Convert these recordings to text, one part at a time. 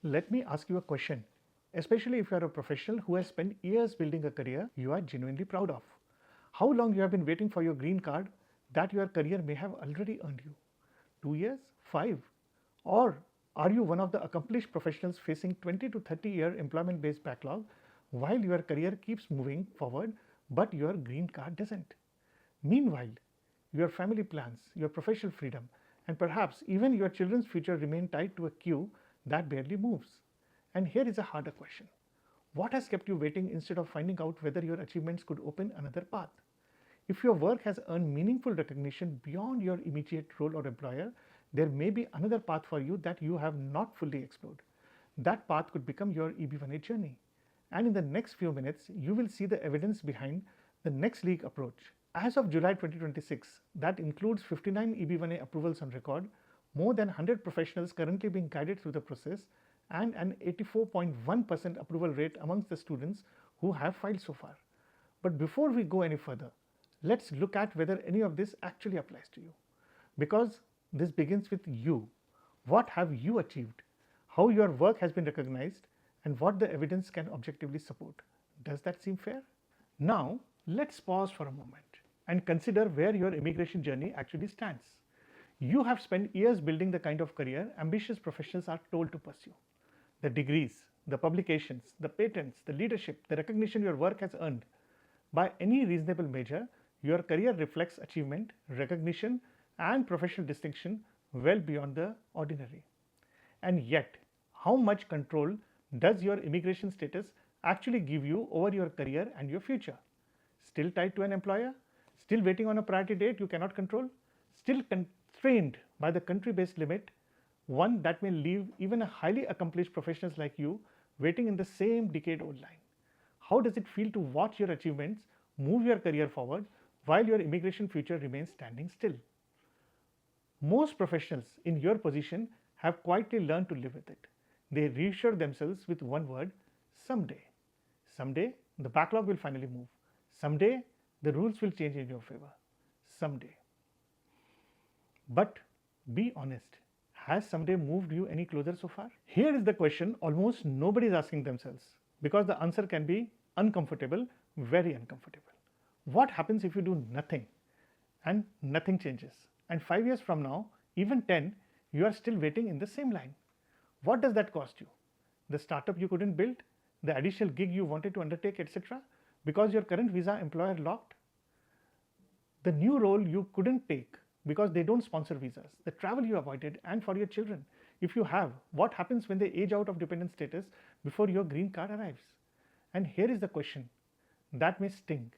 Let me ask you a question, especially if you are a professional who has spent years building a career you are genuinely proud of. How long you have been waiting for your green card that your career may have already earned you? 2 years? 5? Or are you one of the accomplished professionals facing 20 to 30-year employment-based backlog while your career keeps moving forward but your green card doesn't? Meanwhile, your family plans, your professional freedom, and perhaps even your children's future remain tied to a queue that barely moves. And here is a harder question. What has kept you waiting instead of finding out whether your achievements could open another path? If your work has earned meaningful recognition beyond your immediate role or employer, there may be another path for you that you have not fully explored. That path could become your EB1A journey. And in the next few minutes, you will see the evidence behind the next league approach. As of July 2026, that includes 59 EB1A approvals on record, more than 100 professionals currently being guided through the process, and an 84.1% approval rate amongst the students who have filed so far. But before we go any further, let's look at whether any of this actually applies to you. Because this begins with you. What have you achieved? How your work has been recognized? And what the evidence can objectively support. Does that seem fair? Now, let's pause for a moment and consider where your immigration journey actually stands. You have spent years building the kind of career ambitious professionals are told to pursue. The degrees, the publications, the patents, the leadership, the recognition your work has earned. By any reasonable measure, your career reflects achievement, recognition, and professional distinction well beyond the ordinary. And yet, how much control does your immigration status actually give you over your career and your future? Still tied to an employer? Still waiting on a priority date you cannot control? Still constrained by the country-based limit, one that may leave even a highly accomplished professionals like you waiting in the same decade-old line? How does it feel to watch your achievements move your career forward while your immigration future remains standing still? Most professionals in your position have quietly learned to live with it. They reassure themselves with one word: someday. Someday, the backlog will finally move. Someday, the rules will change in your favor. Someday. But be honest, has someday moved you any closer so far? Here is the question almost nobody is asking themselves, because the answer can be uncomfortable, very uncomfortable. What happens if you do nothing and nothing changes? And 5 years from now, even 10, you are still waiting in the same line. What does that cost you? The startup you couldn't build, the additional gig you wanted to undertake, etc., because your current visa employer locked? The new role you couldn't take because they don't sponsor visas, the travel you avoided, and for your children, if you have, what happens when they age out of dependent status before your green card arrives? And here is the question that may sting.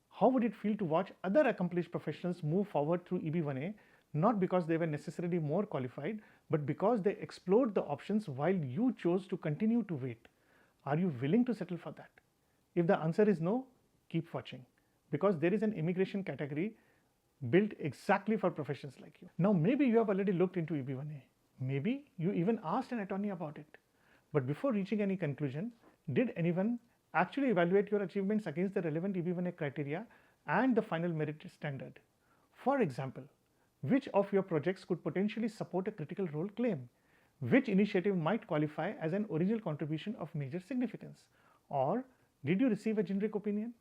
How would it feel to watch other accomplished professionals move forward through EB1A, not because they were necessarily more qualified, but because they explored the options while you chose to continue to wait? Are you willing to settle for that? If the answer is no, keep watching, because there is an immigration category built exactly for professions like you. Now, maybe you have already looked into EB1A. Maybe you even asked an attorney about it. But before reaching any conclusion, did anyone actually evaluate your achievements against the relevant EB1A criteria and the final merit standard? For example, which of your projects could potentially support a critical role claim? Which initiative might qualify as an original contribution of major significance? Or did you receive a generic opinion?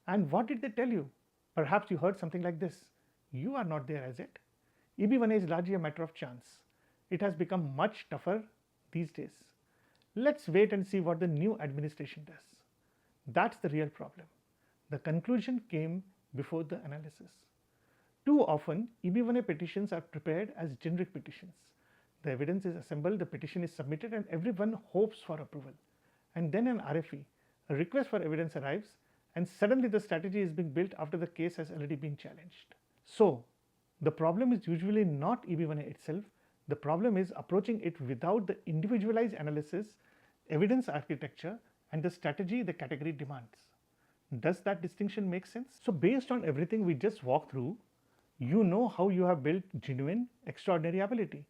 And what did they tell you? Perhaps you heard something like this: you are not there as yet. EB1A is largely a matter of chance. It has become much tougher these days. Let's wait and see what the new administration does. That's the real problem. The conclusion came before the analysis. Too often, EB1A petitions are prepared as generic petitions. The evidence is assembled, the petition is submitted, and everyone hopes for approval. And then an RFE, a request for evidence, arrives, and suddenly the strategy is being built after the case has already been challenged. So, the problem is usually not EB1A itself. The problem is approaching it without the individualized analysis, evidence architecture, and the strategy the category demands. Does that distinction make sense? So, based on everything we just walked through, you know how you have built genuine, extraordinary ability.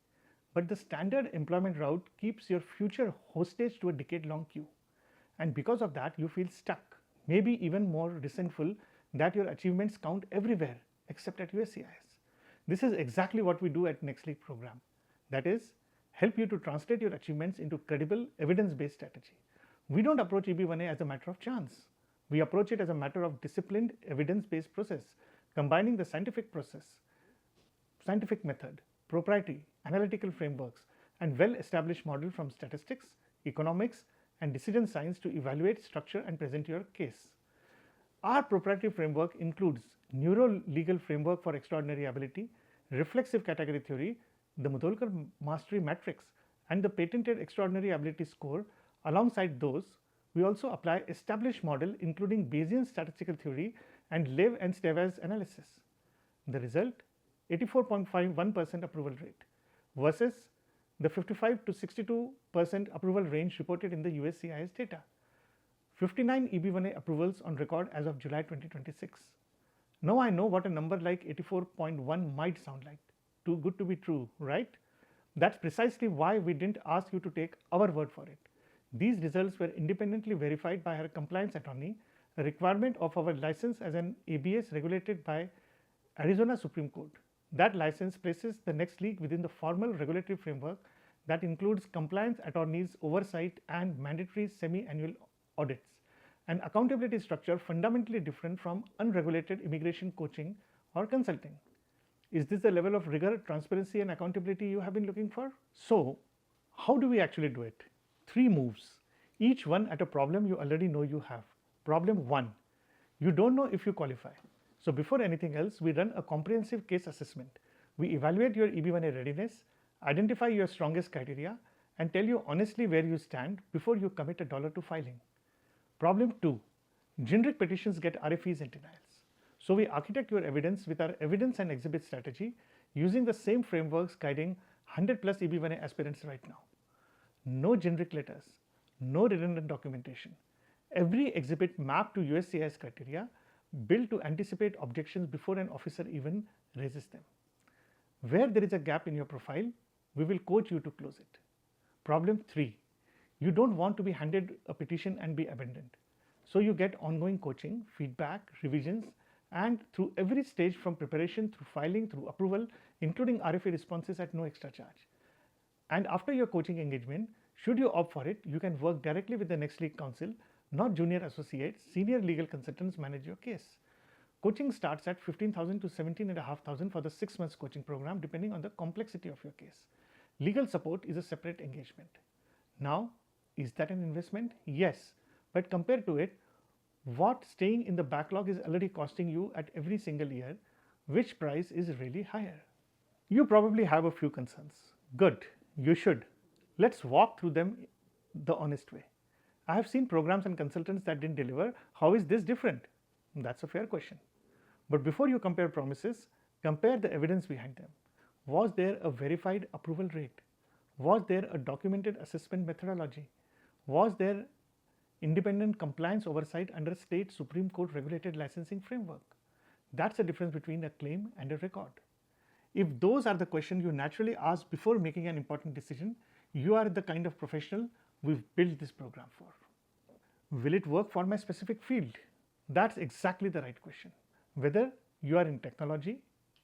But the standard employment route keeps your future hostage to a decade-long queue. And because of that, you feel stuck, maybe even more resentful that your achievements count everywhere except at USCIS. This is exactly what we do at Next League program. That is, help you to translate your achievements into credible, evidence-based strategy. We don't approach EB1A as a matter of chance. We approach it as a matter of disciplined, evidence-based process, combining the scientific method, proprietary, analytical frameworks, and well-established model from statistics, economics, and decision science to evaluate, structure, and present your case. Our proprietary framework includes neuro-legal framework for extraordinary ability, reflexive category theory, the Mudholkar mastery matrix, and the patented extraordinary ability score. Alongside those, we also apply established model including Bayesian statistical theory and Lev and Stevas analysis. The result, 84.51% approval rate versus the 55 to 62% approval range reported in the USCIS data. 59 EB1A approvals on record as of July 2026. Now I know what a number like 84.1 might sound like. Too good to be true, right? That's precisely why we didn't ask you to take our word for it. These results were independently verified by our compliance attorney, a requirement of our license as an ABS regulated by Arizona Supreme Court. That license places the next league within the formal regulatory framework that includes compliance attorneys' oversight and mandatory semi-annual audits, an accountability structure fundamentally different from unregulated immigration coaching or consulting. Is this the level of rigor, transparency, and accountability you have been looking for? So, how do we actually do it? 3 moves, each one at a problem you already know you have. Problem 1, you don't know if you qualify. So before anything else, we run a comprehensive case assessment. We evaluate your EB1A readiness, identify your strongest criteria, and tell you honestly where you stand before you commit a dollar to filing. Problem 2, generic petitions get RFEs and denials. So we architect your evidence with our evidence and exhibit strategy using the same frameworks guiding 100 plus EB1A aspirants right now. No generic letters, no redundant documentation. Every exhibit mapped to USCIS criteria, built to anticipate objections before an officer even raises them. Where there is a gap in your profile, we will coach you to close it. Problem 3, you don't want to be handed a petition and be abandoned. So you get ongoing coaching, feedback, revisions, and through every stage from preparation through filing through approval, including RFA responses at no extra charge. And after your coaching engagement, should you opt for it, you can work directly with the next league counsel, not junior associates. Senior legal consultants manage your case. Coaching starts at 15,000 to 17,500 for the 6 months coaching program, depending on the complexity of your case. Legal support is a separate engagement. Now, is that an investment? Yes, but compared to it, what staying in the backlog is already costing you at every single year, which price is really higher? You probably have a few concerns. Good, you should. Let's walk through them the honest way. I have seen programs and consultants that didn't deliver. How is this different? That's a fair question. But before you compare promises, compare the evidence behind them. Was there a verified approval rate? Was there a documented assessment methodology? Was there independent compliance oversight under state Supreme Court regulated licensing framework? That's the difference between a claim and a record. If those are the questions you naturally ask before making an important decision, you are the kind of professional we've built this program for. Will it work for my specific field? That's exactly the right question. Whether you are in technology,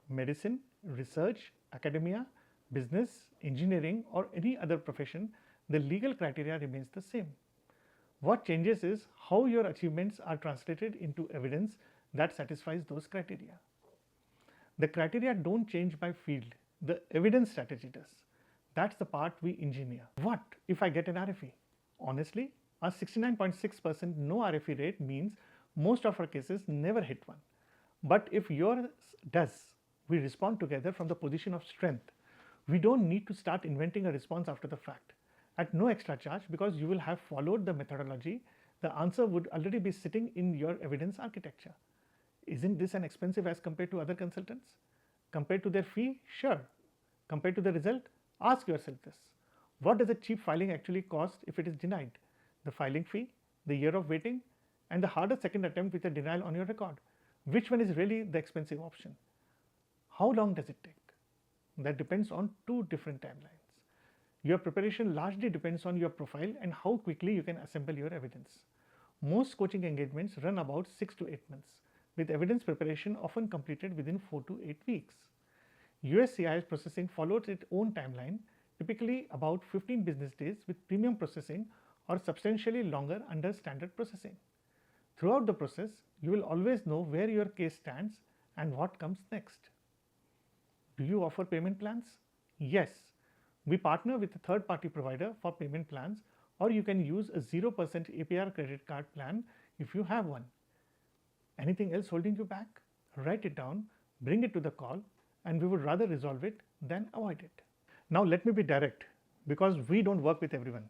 medicine, research, academia, business, engineering, or any other profession, the legal criteria remains the same. What changes is how your achievements are translated into evidence that satisfies those criteria. The criteria don't change by field, the evidence strategy does. That's the part we engineer. What if I get an RFE? Honestly, our 69.6% no RFE rate means most of our cases never hit one. But if yours does, we respond together from the position of strength. We don't need to start inventing a response after the fact. At no extra charge, because you will have followed the methodology, the answer would already be sitting in your evidence architecture. Isn't this an expensive as compared to other consultants? Compared to their fee? Sure. Compared to the result? Ask yourself this. What does a cheap filing actually cost if it is denied? The filing fee, the year of waiting, and the harder second attempt with a denial on your record. Which one is really the expensive option? How long does it take? That depends on 2 different timelines. Your preparation largely depends on your profile and how quickly you can assemble your evidence. Most coaching engagements run about 6 to 8 months, with evidence preparation often completed within 4 to 8 weeks. USCIS processing follows its own timeline, typically about 15 business days with premium processing or substantially longer under standard processing. Throughout the process, you will always know where your case stands and what comes next. Do you offer payment plans? Yes. We partner with a third-party provider for payment plans, or you can use a 0% APR credit card plan if you have one. Anything else holding you back? Write it down, bring it to the call, and we would rather resolve it than avoid it. Now let me be direct, because we don't work with everyone.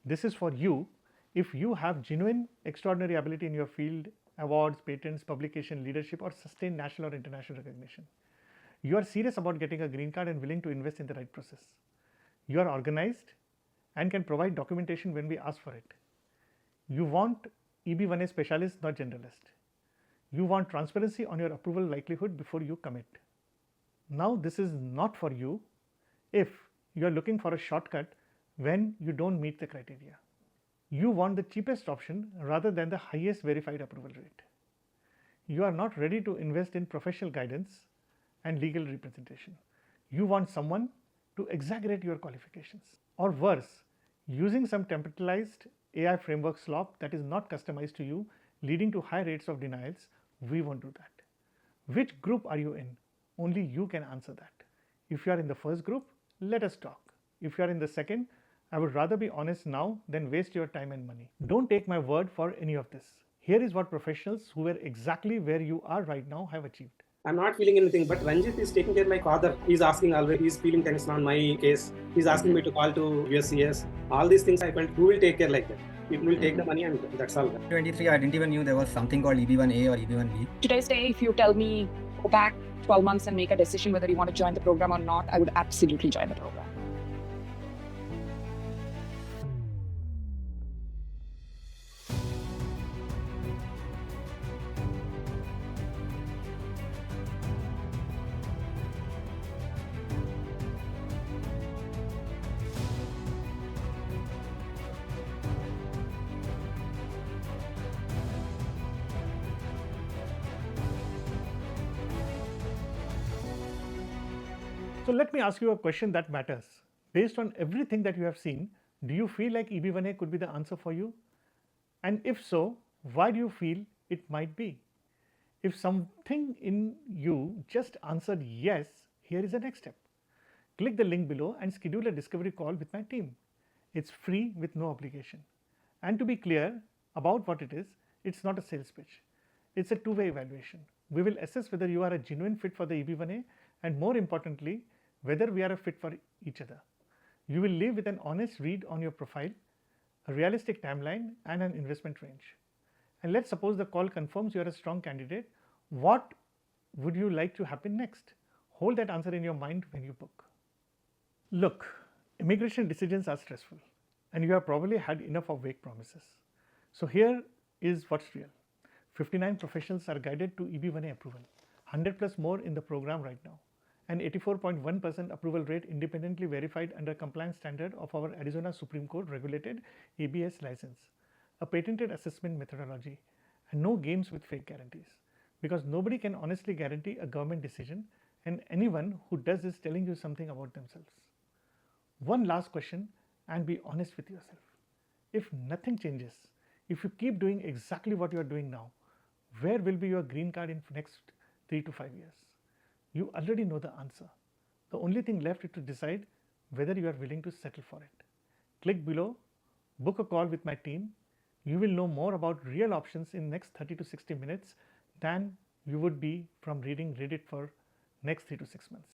This is for you if you have genuine extraordinary ability in your field, awards, patents, publication, leadership, or sustained national or international recognition. You are serious about getting a green card and willing to invest in the right process. You are organized and can provide documentation when we ask for it. You want EB1A specialist, not generalist. You want transparency on your approval likelihood before you commit. Now this is not for you if you are looking for a shortcut when you don't meet the criteria. You want the cheapest option rather than the highest verified approval rate. You are not ready to invest in professional guidance and legal representation. You want someone to exaggerate your qualifications, or worse, using some temporalized AI framework slop that is not customized to you, leading to high rates of denials. We won't do that. Which group are you in? Only you can answer that. If you are in the first group, let us talk. If you are in the second, I would rather be honest now than waste your time and money. Don't take my word for any of this. Here is what professionals who were exactly where you are right now have achieved. I'm not feeling anything, but Ranjeet is taking care of my father. He's asking always, he's feeling tension on my case. He's asking me to call to USCS. All these things I felt, who will take care like that? People will take the money and that's all. 23, I didn't even knew there was something called EB1A or EB1B. Today's day, if you tell me go back 12 months and make a decision whether you want to join the program or not, I would absolutely join the program. So let me ask you a question that matters. Based on everything that you have seen, do you feel like EB1A could be the answer for you? And if so, why do you feel it might be? If something in you just answered yes, here is the next step. Click the link below and schedule a discovery call with my team. It's free with no obligation. And to be clear about what it is, it's not a sales pitch. It's a two-way evaluation. We will assess whether you are a genuine fit for the EB1A and, more importantly, whether we are a fit for each other. You will leave with an honest read on your profile, a realistic timeline, and an investment range. And let's suppose the call confirms you are a strong candidate. What would you like to happen next? Hold that answer in your mind when you book. Look, immigration decisions are stressful, and you have probably had enough of vague promises. So here is what's real. 59 professionals are guided to EB1A approval, 100 plus more in the program right now. An 84.1% approval rate independently verified under compliance standard of our Arizona Supreme Court regulated ABS license, a patented assessment methodology, and no games with fake guarantees, because nobody can honestly guarantee a government decision, and anyone who does is telling you something about themselves. One last question, and be honest with yourself. If nothing changes, if you keep doing exactly what you are doing now, where will be your green card in next 3 to 5 years? You already know the answer. The only thing left is to decide whether you are willing to settle for it. Click below, book a call with my team. You will know more about real options in next 30 to 60 minutes than you would be from reading Reddit for next 3 to 6 months.